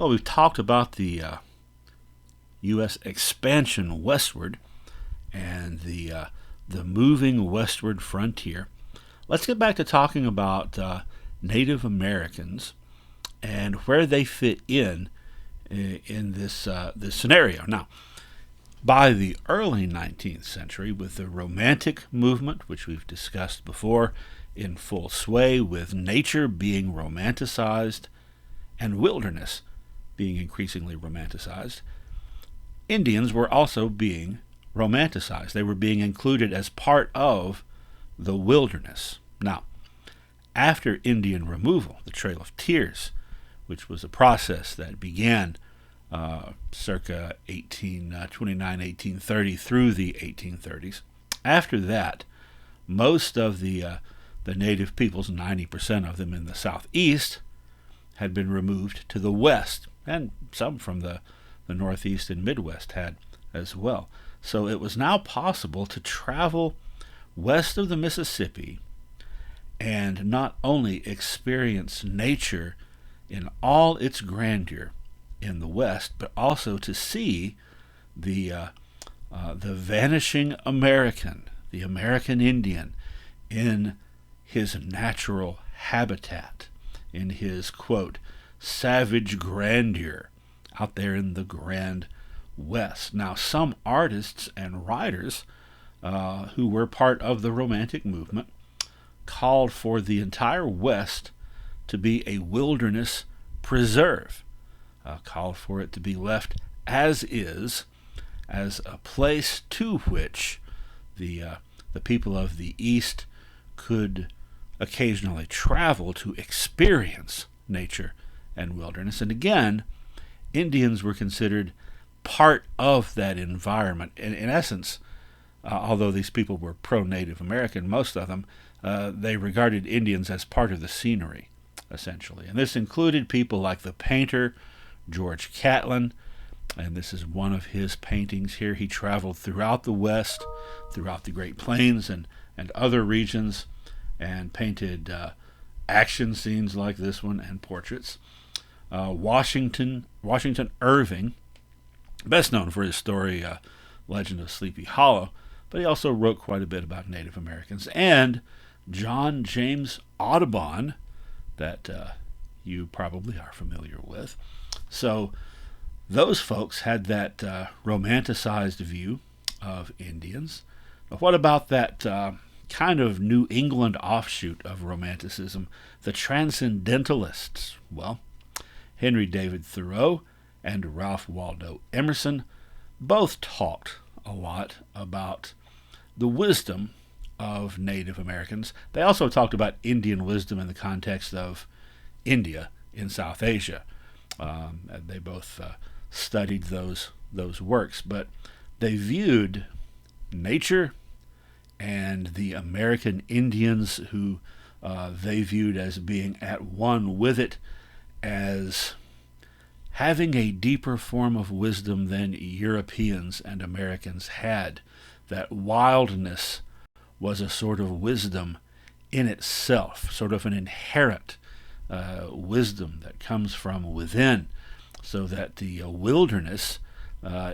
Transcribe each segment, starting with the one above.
Well, we've talked about the U.S. expansion westward and the moving westward frontier. Let's get back to talking about Native Americans and where they fit in this scenario. Now, by the early 19th century, with the Romantic movement, which we've discussed before, in full sway, with nature being romanticized and wilderness being increasingly romanticized, Indians were also being romanticized. They were being included as part of the wilderness. Now, after Indian removal, the Trail of Tears, which was a process that began circa 1829, 1830 through the 1830s. After that, most of the native peoples, 90% of them in the southeast, had been removed to the west, and some from the northeast and midwest had as well. So it was now possible to travel west of the Mississippi and not only experience nature in all its grandeur in the west, but also to see the vanishing American, the American Indian, in his natural habitat, in his, quote, savage grandeur out there in the grand west. Now, some artists and writers who were part of the Romantic movement called for the entire west to be a wilderness preserve, called for it to be left as is, as a place to which the people of the East could occasionally travel to experience nature and wilderness. And again, Indians were considered part of that environment. In essence, although these people were pro-Native American, most of them, they regarded Indians as part of the scenery, essentially. And this included people like the painter George Catlin, and this is one of his paintings here. He traveled throughout the West, throughout the Great Plains and other regions, and painted action scenes like this one and portraits. Washington Irving, best known for his story Legend of Sleepy Hollow, but he also wrote quite a bit about Native Americans. And John James Audubon, that you probably are familiar with. So those folks had that romanticized view of Indians. But what about that kind of New England offshoot of Romanticism, the Transcendentalists? Well, Henry David Thoreau and Ralph Waldo Emerson both talked a lot about the wisdom of Native Americans. They also talked about Indian wisdom in the context of India in South Asia. They both studied those works, but they viewed nature and the American Indians, who they viewed as being at one with it, as having a deeper form of wisdom than Europeans and Americans had. That wildness was a sort of wisdom in itself, sort of an inherent wisdom that comes from within, so that the wilderness,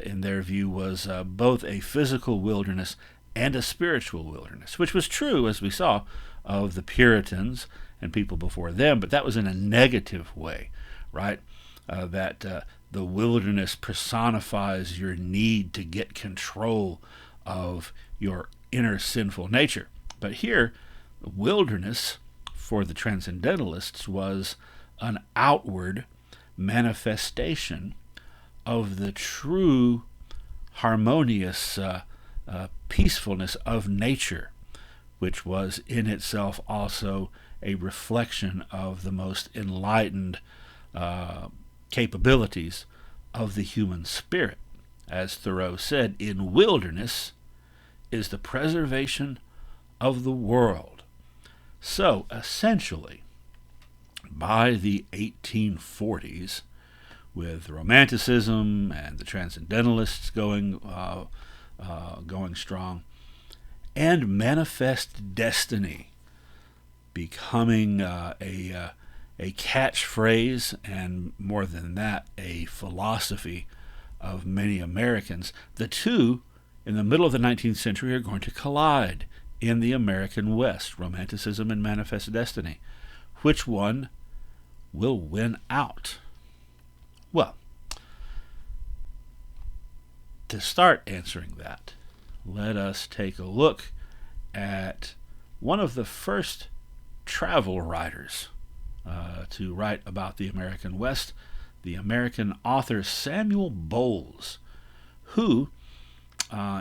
in their view, was both a physical wilderness and a spiritual wilderness, which was true, as we saw, of the Puritans and people before them, but that was in a negative way, right? That the wilderness personifies your need to get control of your inner sinful nature. But here, wilderness for the Transcendentalists was an outward manifestation of the true harmonious peacefulness of nature, which was in itself also a reflection of the most enlightened capabilities of the human spirit. As Thoreau said, in wilderness is the preservation of the world. So, essentially, by the 1840s, with Romanticism and the Transcendentalists going strong, and Manifest Destiny becoming a a catchphrase, and more than that, a philosophy of many Americans. The two, in the middle of the 19th century, are going to collide in the American West, Romanticism and Manifest Destiny. Which one will win out? Well, to start answering that, let us take a look at one of the first travel writers to write about the American West, the American author Samuel Bowles, who,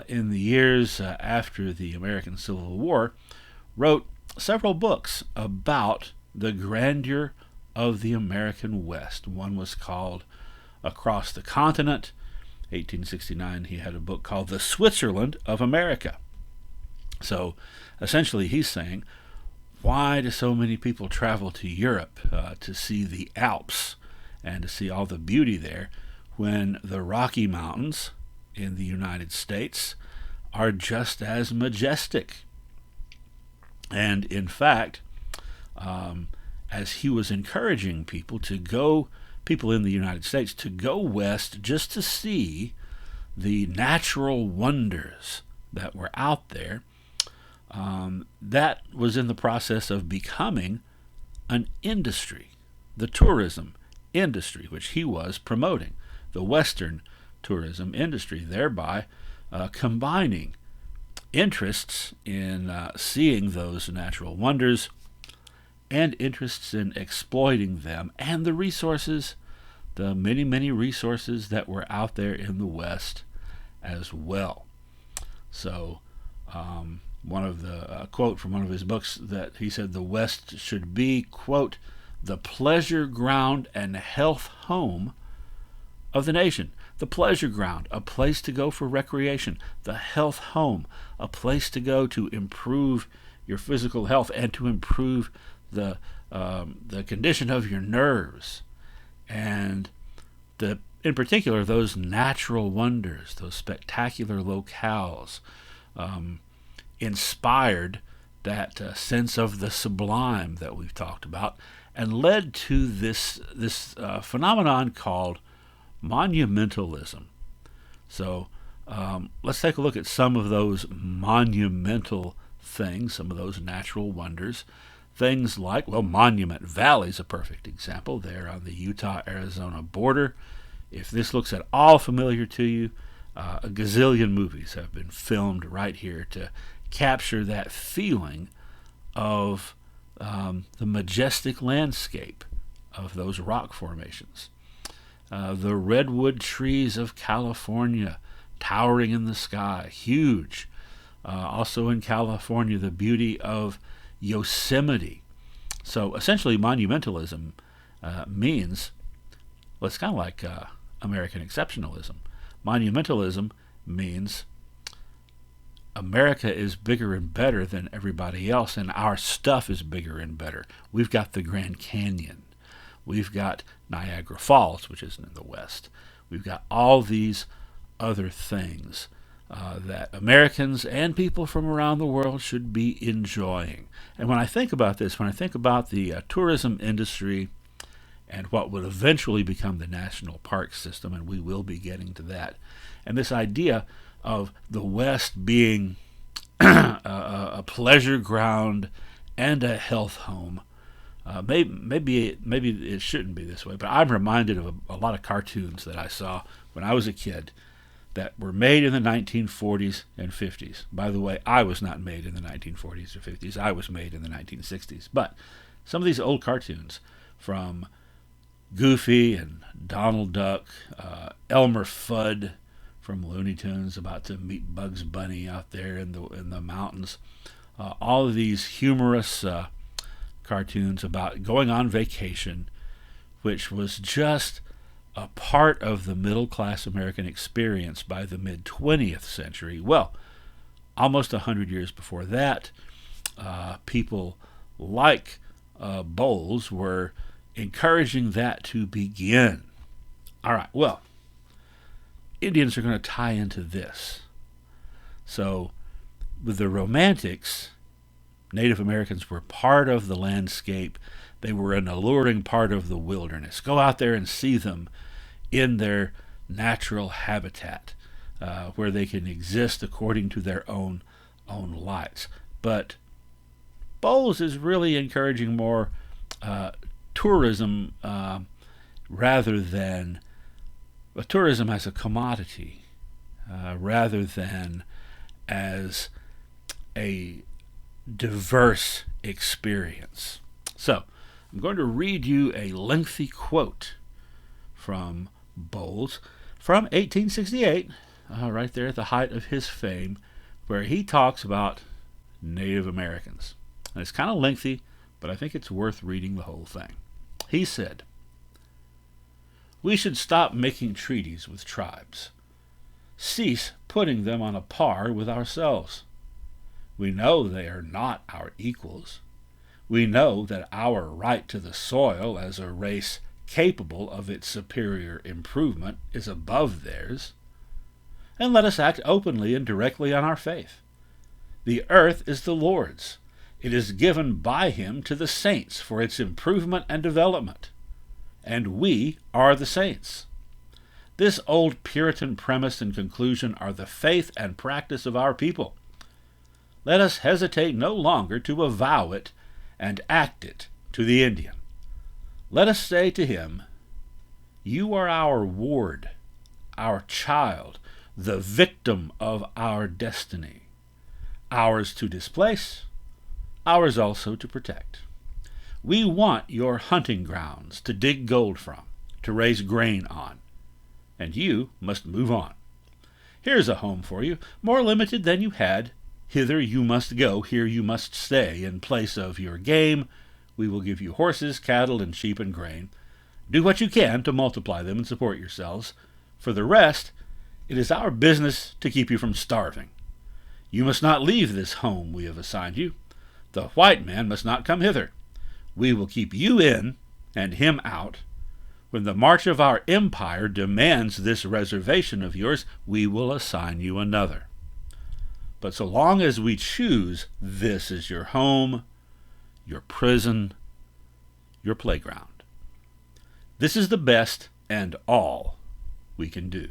in the years after the American Civil War, wrote several books about the grandeur of the American West. One was called Across the Continent. 1869, he had a book called The Switzerland of America. So essentially he's saying, why do so many people travel to Europe to see the Alps and to see all the beauty there when the Rocky Mountains in the United States are just as majestic? And in fact, as he was encouraging people in the United States to go west just to see the natural wonders that were out there, that was in the process of becoming an industry, the tourism industry, which he was promoting, the Western tourism industry, thereby combining interests in seeing those natural wonders and interests in exploiting them and the resources, the many, many resources that were out there in the West as well. So one of the quote from one of his books that he said the West should be, quote, the pleasure ground and health home of the nation. The pleasure ground, a place to go for recreation. The health home, a place to go to improve your physical health and to improve the condition of your nerves. And in particular, those natural wonders, those spectacular locales, inspired that sense of the sublime that we've talked about, and led to this phenomenon called monumentalism. So let's take a look at some of those monumental things, some of those natural wonders. Things like, Monument Valley is a perfect example there on the Utah-Arizona border. If this looks at all familiar to you, a gazillion movies have been filmed right here to capture that feeling of the majestic landscape of those rock formations. The redwood trees of California towering in the sky, huge. Also in California, the beauty of Yosemite. So essentially monumentalism means, it's kind of like American exceptionalism. Monumentalism means America is bigger and better than everybody else, and our stuff is bigger and better. We've got the Grand Canyon. We've got Niagara Falls, which isn't in the West. We've got all these other things that Americans and people from around the world should be enjoying. And when I think about this, when I think about the tourism industry and what would eventually become the national park system, and we will be getting to that, and this idea of the West being a pleasure ground and a health home, maybe it shouldn't be this way, but I'm reminded of a lot of cartoons that I saw when I was a kid that were made in the 1940s and 50s. By the way, I was not made in the 1940s or 50s. I was made in the 1960s. But some of these old cartoons, from Goofy and Donald Duck, Elmer Fudd from Looney Tunes, about to meet Bugs Bunny out there in the mountains, all of these humorous cartoons about going on vacation, which was just a part of the middle-class American experience by the mid-20th century. Well, almost 100 years before that, people like Bowles were encouraging that to begin. All right, well, Indians are going to tie into this. So, with the Romantics, Native Americans were part of the landscape They were an alluring part of the wilderness. Go out there and see them in their natural habitat, where they can exist according to their own lights. But Bowles is really encouraging more tourism rather than tourism as a commodity, rather than as a diverse experience. So, I'm going to read you a lengthy quote from Bowles from 1868, right there at the height of his fame, where he talks about Native Americans. And it's kind of lengthy, but I think it's worth reading the whole thing. He said, "We should stop making treaties with tribes. Cease putting them on a par with ourselves. We know they are not our equals. We know that our right to the soil as a race capable of its superior improvement is above theirs. And let us act openly and directly on our faith. The earth is the Lord's. It is given by him to the saints for its improvement and development. And we are the saints. This old Puritan premise and conclusion are the faith and practice of our people. Let us hesitate no longer to avow it and act it to the Indian. Let us say to him, you are our ward, our child, the victim of our destiny, ours to displace, ours also to protect. We want your hunting grounds to dig gold from, to raise grain on, and you must move on. Here's a home for you, more limited than you had. Hither you must go, here you must stay. In place of your game, we will give you horses, cattle, and sheep and grain. Do what you can to multiply them and support yourselves. For the rest, it is our business to keep you from starving. You must not leave this home we have assigned you. The white man must not come hither. We will keep you in and him out. When the march of our empire demands this reservation of yours, we will assign you another. But so long as we choose this as your home, your prison, your playground, this is the best and all we can do.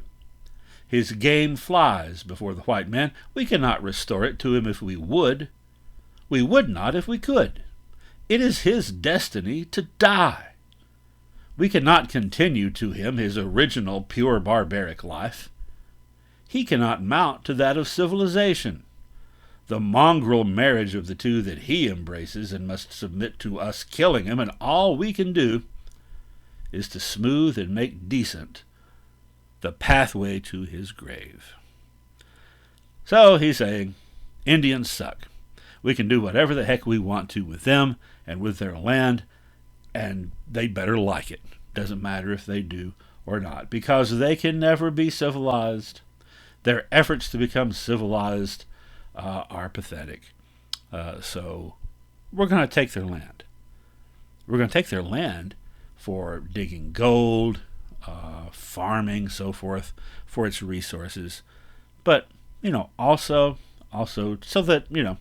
His game flies before the white man. We cannot restore it to him if we would. We would not if we could. It is his destiny to die. We cannot continue to him his original pure barbaric life. He cannot mount to that of civilization. The mongrel marriage of the two that he embraces and must submit to us killing him, and all we can do is to smooth and make decent the pathway to his grave. So he's saying, Indians suck. We can do whatever the heck we want to with them and with their land, and they better like it. Doesn't matter if they do or not, because they can never be civilized. Their efforts to become civilized are pathetic. So we're going to take their land. We're going to take their land for digging gold, farming, so forth, for its resources. But, also so that,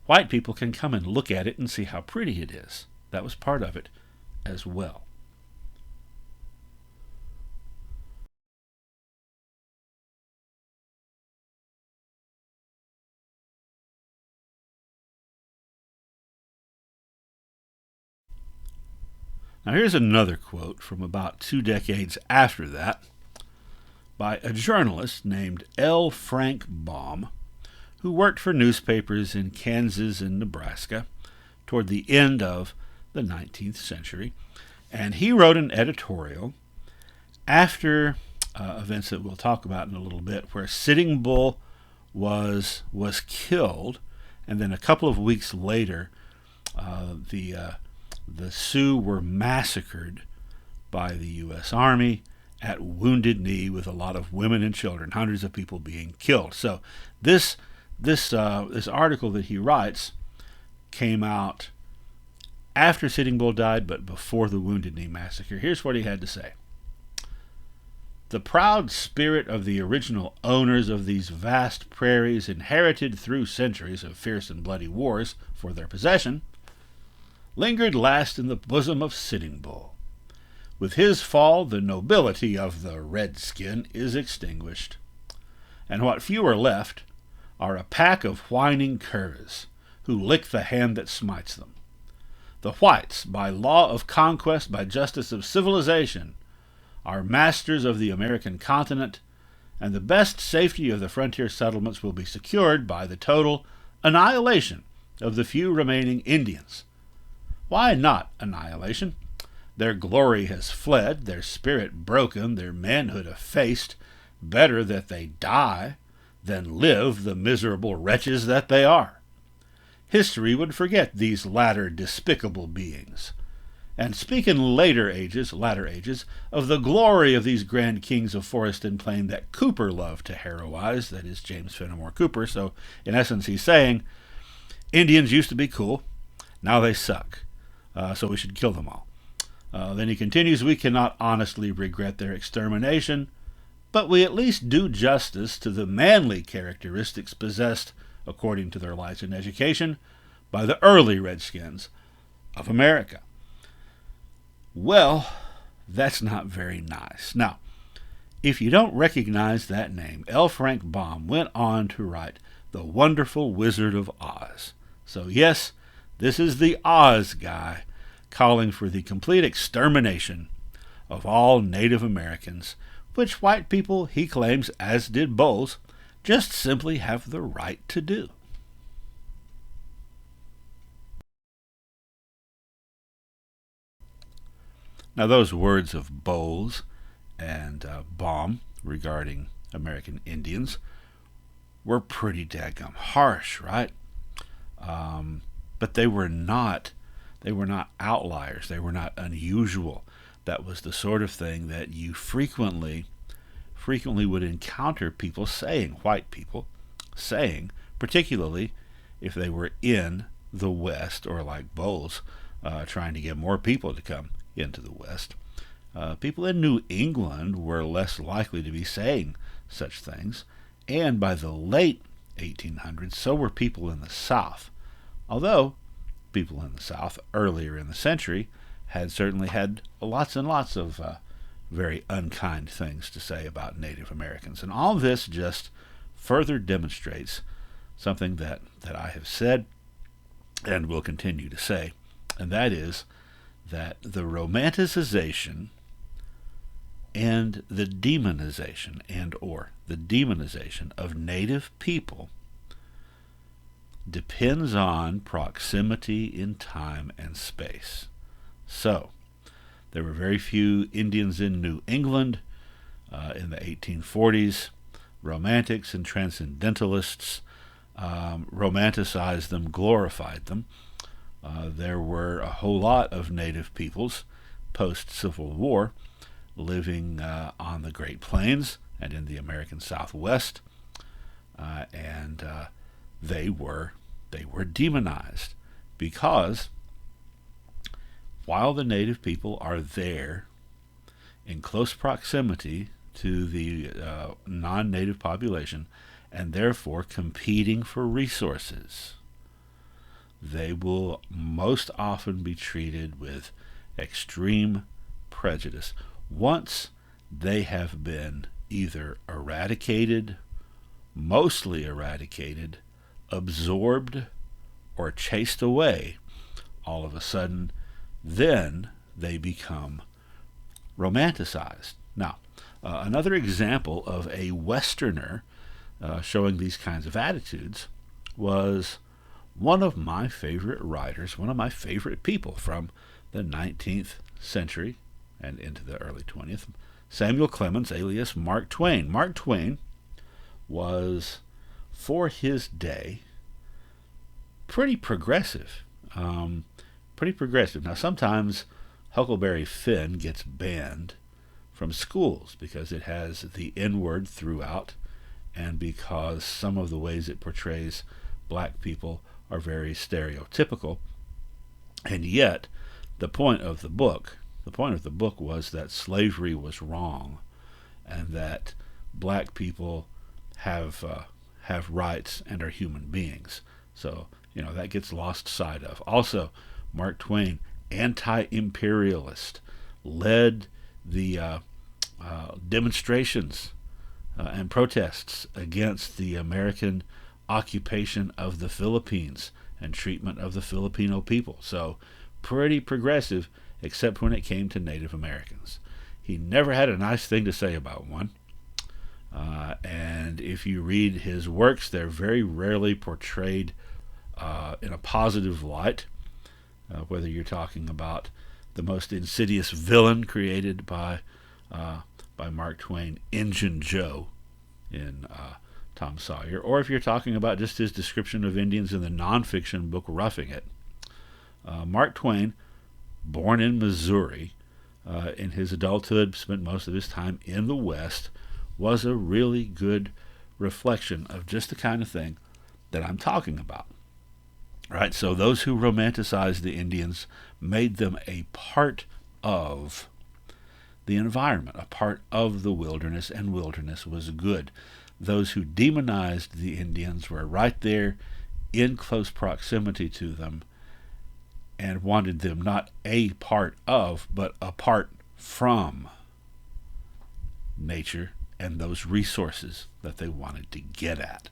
white people can come and look at it and see how pretty it is. That was part of it as well. Now here's another quote from about 2 decades after that by a journalist named L. Frank Baum, who worked for newspapers in Kansas and Nebraska toward the end of the 19th century. And he wrote an editorial after events that we'll talk about in a little bit, where Sitting Bull was killed, and then a couple of weeks later the Sioux were massacred by the U.S. Army at Wounded Knee, with a lot of women and children, hundreds of people being killed. So this article that he writes came out after Sitting Bull died, but before the Wounded Knee massacre. Here's what he had to say. The proud spirit of the original owners of these vast prairies, inherited through centuries of fierce and bloody wars for their possession, lingered last in the bosom of Sitting Bull. With his fall, the nobility of the redskin is extinguished, and what few are left are a pack of whining curs who lick the hand that smites them. The whites, by law of conquest, by justice of civilization, are masters of the American continent, and the best safety of the frontier settlements will be secured by the total annihilation of the few remaining Indians. Why not annihilation? Their glory has fled, their spirit broken, their manhood effaced. Better that they die than live the miserable wretches that they are. History would forget these latter despicable beings, and speak in latter ages, of the glory of these grand kings of forest and plain that Cooper loved to heroize, that is James Fenimore Cooper. So, in essence, he's saying, Indians used to be cool, now they suck, so we should kill them all. Then he continues, we cannot honestly regret their extermination, but we at least do justice to the manly characteristics possessed, according to their lives and education, by the early Redskins of America. Well, that's not very nice. Now, if you don't recognize that name, L. Frank Baum went on to write The Wonderful Wizard of Oz. So yes, this is the Oz guy calling for the complete extermination of all Native Americans, which white people, he claims, as did Bowles, just simply have the right to do. Now, those words of Bowles and Baum regarding American Indians were pretty daggum harsh, right? But they were not outliers. They were not unusual. That was the sort of thing that you frequently would encounter people saying, white people saying, particularly if they were in the West, or like Bowles, trying to get more people to come into the West. People in New England were less likely to be saying such things, and by the late 1800s, so were people in the South. Although people in the South earlier in the century had certainly had lots and lots of very unkind things to say about Native Americans. And all this just further demonstrates something that I have said and will continue to say, and that is that the romanticization and the demonization of Native people depends on proximity in time and space. So, there were very few Indians in New England in the 1840s. Romantics and transcendentalists romanticized them, glorified them. There were a whole lot of Native peoples post-Civil War living on the Great Plains and in the American Southwest, and they were demonized because while the Native people are there in close proximity to the non-Native population and therefore competing for resources, they will most often be treated with extreme prejudice once they have been either eradicated, mostly eradicated, absorbed, or chased away. All of a sudden, then they become romanticized. Now, another example of a Westerner showing these kinds of attitudes was one of my favorite writers, one of my favorite people from the 19th century and into the early 20th, Samuel Clemens, alias Mark Twain. Mark Twain was, for his day, pretty progressive. Now, sometimes Huckleberry Finn gets banned from schools because it has the N-word throughout and because some of the ways it portrays black people are very stereotypical. And yet, the point of the book was that slavery was wrong and that black people have rights and are human beings. So, that gets lost sight of. Also, Mark Twain, anti-imperialist, led the demonstrations and protests against the American occupation of the Philippines and treatment of the Filipino people. So pretty progressive, except when it came to Native Americans. He never had a nice thing to say about one. And if you read his works, they're very rarely portrayed in a positive light, whether you're talking about the most insidious villain created by Mark Twain, Injun Joe, in Tom Sawyer, or if you're talking about just his description of Indians in the nonfiction book Roughing It. Mark Twain, born in Missouri, in his adulthood, spent most of his time in the West, was a really good reflection of just the kind of thing that I'm talking about. Right? So those who romanticized the Indians made them a part of the environment, a part of the wilderness, and wilderness was good. Those who demonized the Indians were right there in close proximity to them and wanted them not a part of, but apart from nature and those resources that they wanted to get at.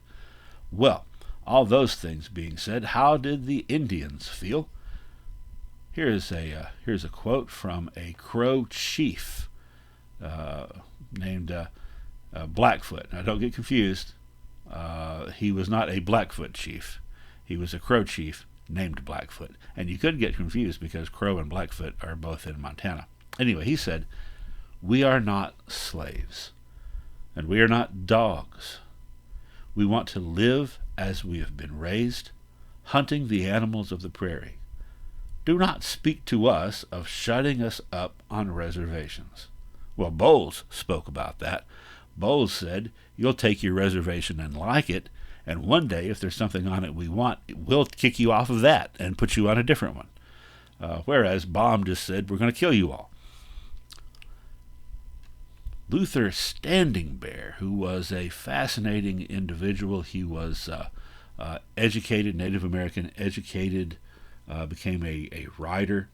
Well, all those things being said, how did the Indians feel? Here's a quote from a Crow chief named Blackfoot. Now, don't get confused. He was not a Blackfoot chief. He was a Crow chief named Blackfoot. And you could get confused because Crow and Blackfoot are both in Montana. Anyway, he said, "We are not slaves, and we are not dogs. We want to live as we have been raised, hunting the animals of the prairie. Do not speak to us of shutting us up on reservations." Well, Bowles spoke about that. Bowles said, "You'll take your reservation and like it, and one day, if there's something on it we want, we'll kick you off of that and put you on a different one." Whereas Baum just said, "We're going to kill you all." Luther Standing Bear, who was a fascinating individual, he was educated, Native American educated, became a writer.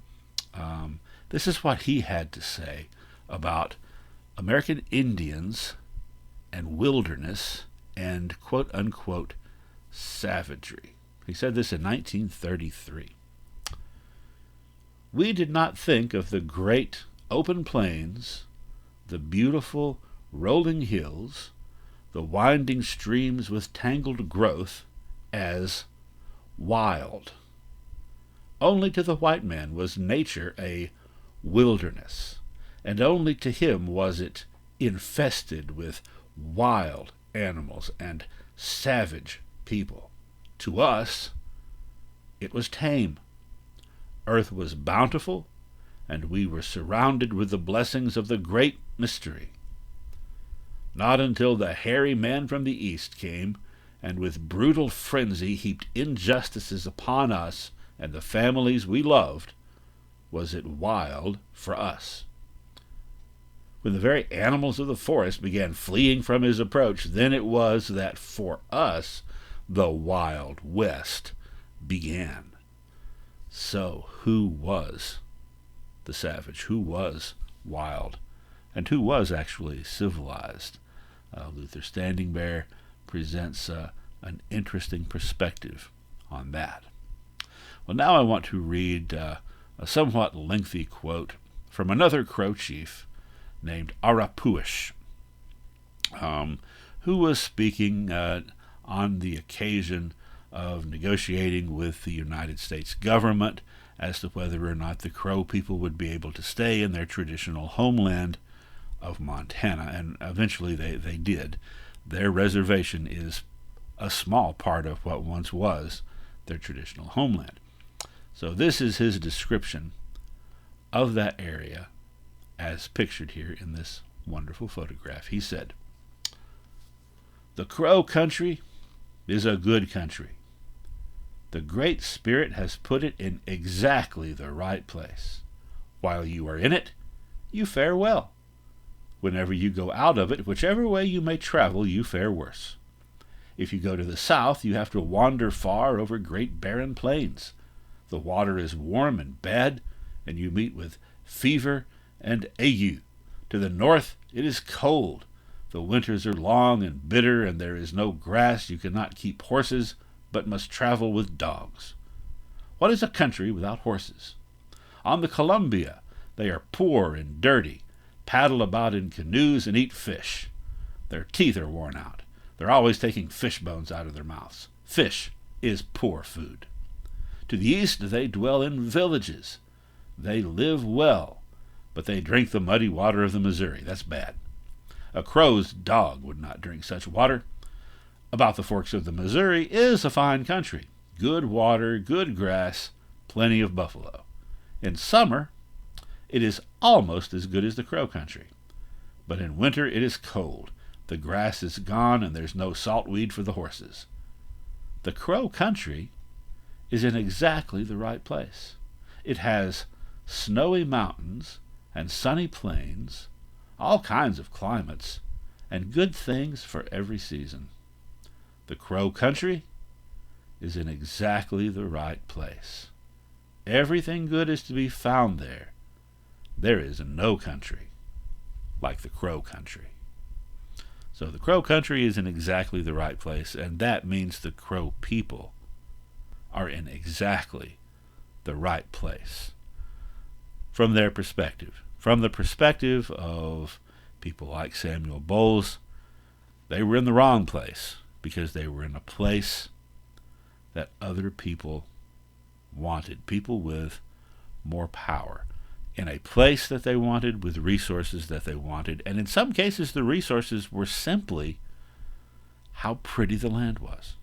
This is what he had to say about American Indians and wilderness and quote-unquote savagery. He said this in 1933. "We did not think of the great open plains, the beautiful rolling hills, the winding streams with tangled growth, as wild. Only to the white man was nature a wilderness, and only to him was it infested with wild animals and savage people. To us, it was tame. Earth was bountiful, and we were surrounded with the blessings of the great mystery. Not until the hairy man from the east came, and with brutal frenzy heaped injustices upon us and the families we loved, was it wild for us. When the very animals of the forest began fleeing from his approach, then it was that for us the Wild West began." So who was the savage? Who was wild? And who was actually civilized? Luther Standing Bear presents an interesting perspective on that. Well, now I want to read a somewhat lengthy quote from another Crow chief named ARAPOOISH, who was speaking on the occasion of negotiating with the United States government as to whether or not the Crow people would be able to stay in their traditional homeland of Montana, and eventually they did. Their reservation is a small part of what once was their traditional homeland. So this is his description of that area as pictured here in this wonderful photograph. He said, "The Crow country is a good country. The Great Spirit has put it in exactly the right place. While you are in it, you fare well. Whenever you go out of it, whichever way you may travel, you fare worse. If you go to the south, you have to wander far over great barren plains. The water is warm and bad, and you meet with fever and ague. To the north it is cold. The winters are long and bitter, and there is no grass. You cannot keep horses, but must travel with dogs. What is a country without horses? On the Columbia they are poor and dirty, paddle about in canoes and eat fish. Their teeth are worn out. They're always taking fish bones out of their mouths. Fish is poor food. To the east they dwell in villages. They live well, but they drink the muddy water of the Missouri. That's bad. A crow's dog would not drink such water. About the forks of the Missouri is a fine country. Good water, good grass, plenty of buffalo. In summer, it is almost as good as the Crow country. But in winter it is cold. The grass is gone, and there's no saltweed for the horses. The Crow country is in exactly the right place. It has snowy mountains and sunny plains, all kinds of climates, and good things for every season. The Crow country is in exactly the right place. Everything good is to be found there. There is no country like the Crow country. So the Crow country is in exactly the right place, and that means the Crow people are in exactly the right place from their perspective. From the perspective of people like Samuel Bowles, they were in the wrong place because they were in a place that other people wanted, people with more power, in a place that they wanted with resources that they wanted, and in some cases the resources were simply how pretty the land was.